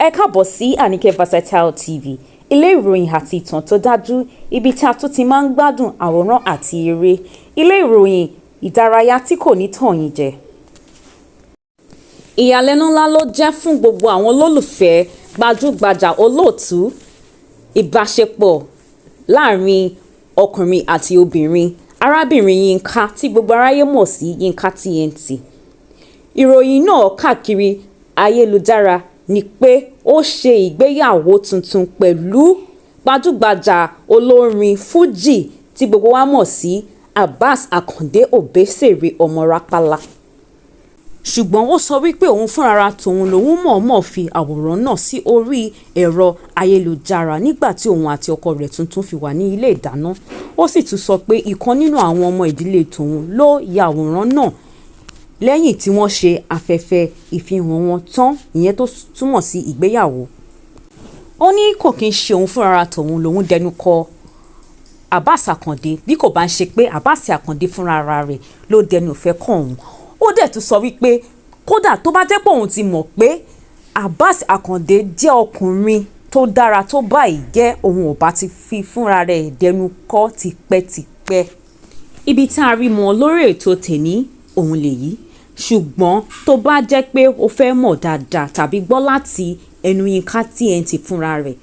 Ẹ káàbọ̀ sí Àníkẹ́ Versatile TV, ilé ìròyìn àti ìtàn tó dájú, ibi tí a tún ti máa ń gbádùn àwòrán àti eré, ilé ìròyìn ìdárayá tí kò ní tàn yín jẹ. Ìyàlẹ́nu ńlá ló jẹ́ fún gbogbo àwọn olólùfẹ́ gbajúgbajà olóòtú ìbáṣepọ̀ láàárín ọkùnrin àti obìnrin, arábìnrin Yinká tí gbogbo aráyé mọ̀ sí Yinká TNT. Ìròyìn náà káàkiri ayélujára ni pé ó ṣe ìgbéyàwó tuntun pẹ̀lú gbajúgbajà olórin Fuji tí gbogbo wa mọ̀ sí Akande Obesèré ọmọ Rápálá. Ṣùgbọ́n ó sọ wípé òun fúnra tòun lòun mọ̀ọ́mọ̀ fi àwòrán náà sí orí ẹ̀rọ ayélujára nígbà tí òun àti ọkọ rẹ̀ tuntun fi wà ní ilé ìdáná. Ó sì tún sọ pé ìkan nínú àwọn ọmọ ìdílé tòun ló ya àwòrán náà lẹ́yìn tí wọ́n ṣe afẹ́fẹ́ ìfihàn wọn tán, ìyẹn tó túmọ̀ sí ìgbéyàwó. Ó ní kò kí ń ṣe òun fúnra tòun lòun dẹnu kọ Akande bí kò bá ń ṣe pé Akande fúnra rẹ̀ ló dẹnu ìfẹ́ kàn òun. Ó dẹ̀ tún sọ wípé kódà tó bá jẹ́ pé òun ti mọ̀ pé Akande jẹ́ ọkùnrin tó dára tó báyìí jẹ́ òun ò bá ti fi fúnra rẹ̀ dẹnu kọ́ tipẹ́tipẹ́. Ibi tá a rí mọ́ lórí ètò tèní òun lèyí. Ṣùgbọ́n tó bá jẹ́ pé o fẹ́ mọ̀ dáadáa tàbí gbọ́ láti ẹnu Yinká TNT fúnra rẹ̀,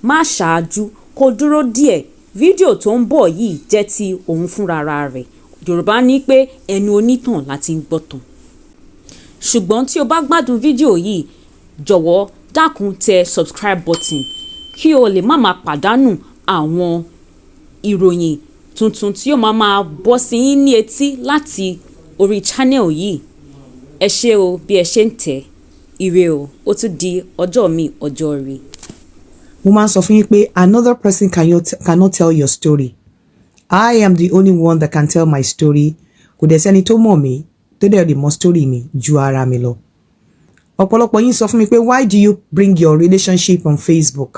má ṣáájú kó dúró díẹ̀. Fídíò tó ń bọ̀ yìí jẹ́ ti òun fúnra rẹ̀. Yorùbá ní pé ẹnu onítàn láti ń gbọ́tàn. Ṣùgbọ́n tí o bá gbádùn fídíò yìí, jọ̀wọ́ dákun tẹ subscribe button kí o lè má pàdánù àwọn ìròyìn tuntun tí ó máa bọ́ sí yín ní etí láti orí channel yìí. Ẹ ṣé o bí ẹ ṣe ń tẹ̀. Ire o, ó tún di ọjọ́ mi ọjọ́ ire. Mo máa ń sọ fún yín pé another person cannot tell your story. I am the only one that can tell my story. Kò dẹ̀ sẹ́ni tó mọ̀ mí tó dẹ̀ lè mọ̀ story mi ju ara mi lọ. Ọ̀pọ̀lọpọ̀ yín sọ fún mi pé why do you bring your relationship on Facebook?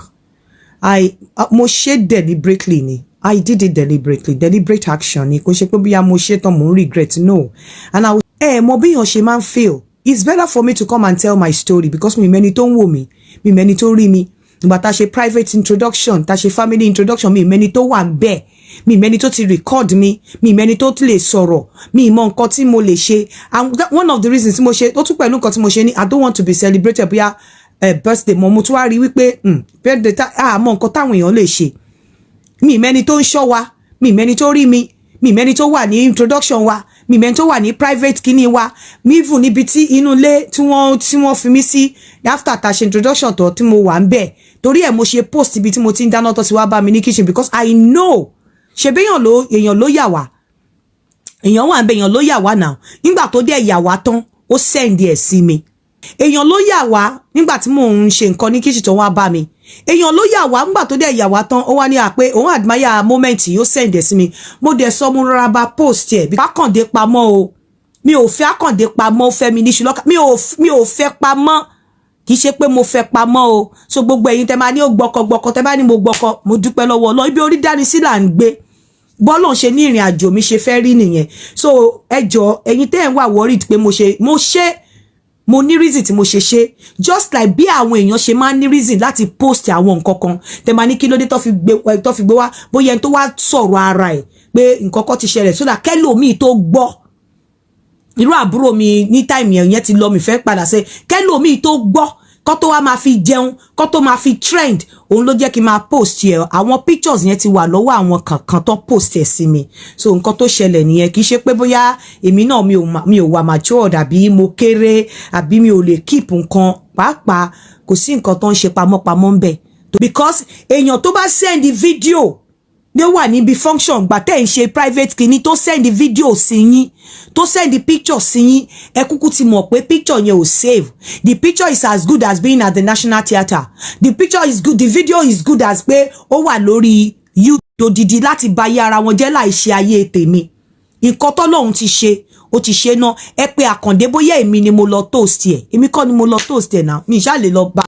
Mo ṣe deliberately ni. I did it deliberately. Deliberate action ni. Kò ṣe pé bóyá mo ṣe tán mo ń regret. No. And mo bí yàn ṣe máa ń feel. It's better for me to come and tell my story because mi mẹ́ni tó ń wò mí, mi mẹ́ni tó rí mi. Ìgbà tá ṣe private introduction, tá ṣe family introduction, mi mẹ́ni tó wà ńbẹ̀. Mi mẹ́ni tó ti record mi mẹ́ni tó ti lè sọ̀rọ̀, mi mọ nǹkan tí mo lè ṣe. And one of the reasons tí mo ṣe, ó tún pẹ̀lú nǹkan tí mo ṣe ni I don't want to be celebrated bóyá birthday mo tún wá rí wípé birthday mọ nǹkan táwọn èèyàn lè ṣe. Mi mẹ́ni tó ń ṣọ́ wa, mi mẹ́ni tó rí mi mẹ́ni tó wà ní introduction wa, mi mẹ́ni tó wà ní private kíní wa, mi even níbi tí inú ilé tí wọ́n fi mí sí after tá ṣe introduction tó tí mo wà ńbẹ̀. Torí ẹ̀ mo ṣe post ibi tí mo ti ń dáná tó ti wá bá mi ní kitchen because I know ṣebí èèyàn ló yà wá. Èèyàn wà ńbẹ̀, èèyàn ló yà wá now. Nígbà tó dé yà wá tán, ó send ẹ̀ sí mi. Èèyàn ló yà wá nígbà tí mò ń ṣe nǹkan ní kitchen tó wá bá mi. Èèyàn ló yà wá nígbà tó dé yà wá tán, ó wá ní pé òun admire moment yìí, ó send ẹ̀ sí mi. Mo dẹ̀ sọ mo rọra bá post ẹ̀ bí Akande pamọ́ o. Mi ò fẹ́ Akande pamọ́, fẹ́ mi ní ṣùlọ́kà. Mi ò fẹ́ pamọ́. Kì í ṣe pé mo fẹ́ pamọ́ o. So gbogbo ẹ̀yin tẹ́ máa ní ó gbọ́kọ tẹ́ bá ní mo gbọ́kọ, mo dúpẹ́ lọ́wọ́ Ọlọ́run. Ibi orí dání sí là ń gbé. Bọ́lọ̀ ṣe ní ìrìn àjò mi ṣe fẹ́ rí nìyẹn. So ẹ jọ̀ọ́ ẹ̀yin tẹ́ ń wà worried pé mo ní reason tí mo ṣe just like bí àwọn èèyàn ṣe máa ní reason láti post àwọn nǹkan kan tẹ́ máa ní kí ló dé tó fi gbé wá bóyá ẹni tó wá sọ̀rọ̀ ara ẹ̀ pé nǹkan kan ti ṣẹlẹ̀ so that kẹ́lòmíì tó gbọ́. Irú àbúrò mi ní time yẹn ti lọ mi fẹ́ padà ṣe kẹ́lòmíì tó gbọ́ kó tó wá máa fi jẹun kó tó máa fi trend òun ló jẹ́ kí n máa post ẹ̀. Àwọn pictures yẹn ti wà lọ́wọ́ àwọn kankan tó post ẹ̀ sí mi. So nǹkan tó ṣẹlẹ̀ nìyẹn, kì í ṣe pé bóyá èmi náà mi ò wà mature àbí mo kéré àbí mi ò lè keep nǹkan. Pàápàá kò sí nǹkan tó ń ṣe pamọ́pamọ́ ń bẹ̀. Because èèyàn tó bá send video ní wà níbi function gbà tẹ́ ń ṣe private kìíní tó send video sí yín, tó send picture sí yín, ẹ kúkú ti mọ̀ pé picture yẹn ò save. The picture is as good as being at the National Theatre. The picture is good, the video is good as pé ó wà lórí YouTube didi láti bayé ara wọn jẹ́ láì ṣe ayé tèmi. Nǹkan t'Ọlọ́run ti ṣe, ó ti ṣe náà. Ẹ pé Akande bóyá èmi ni mo lọ toast ẹ̀. Èmi kọ́ ni mo lọ toast ẹ̀ náà. Mi ṣá lè lọ bá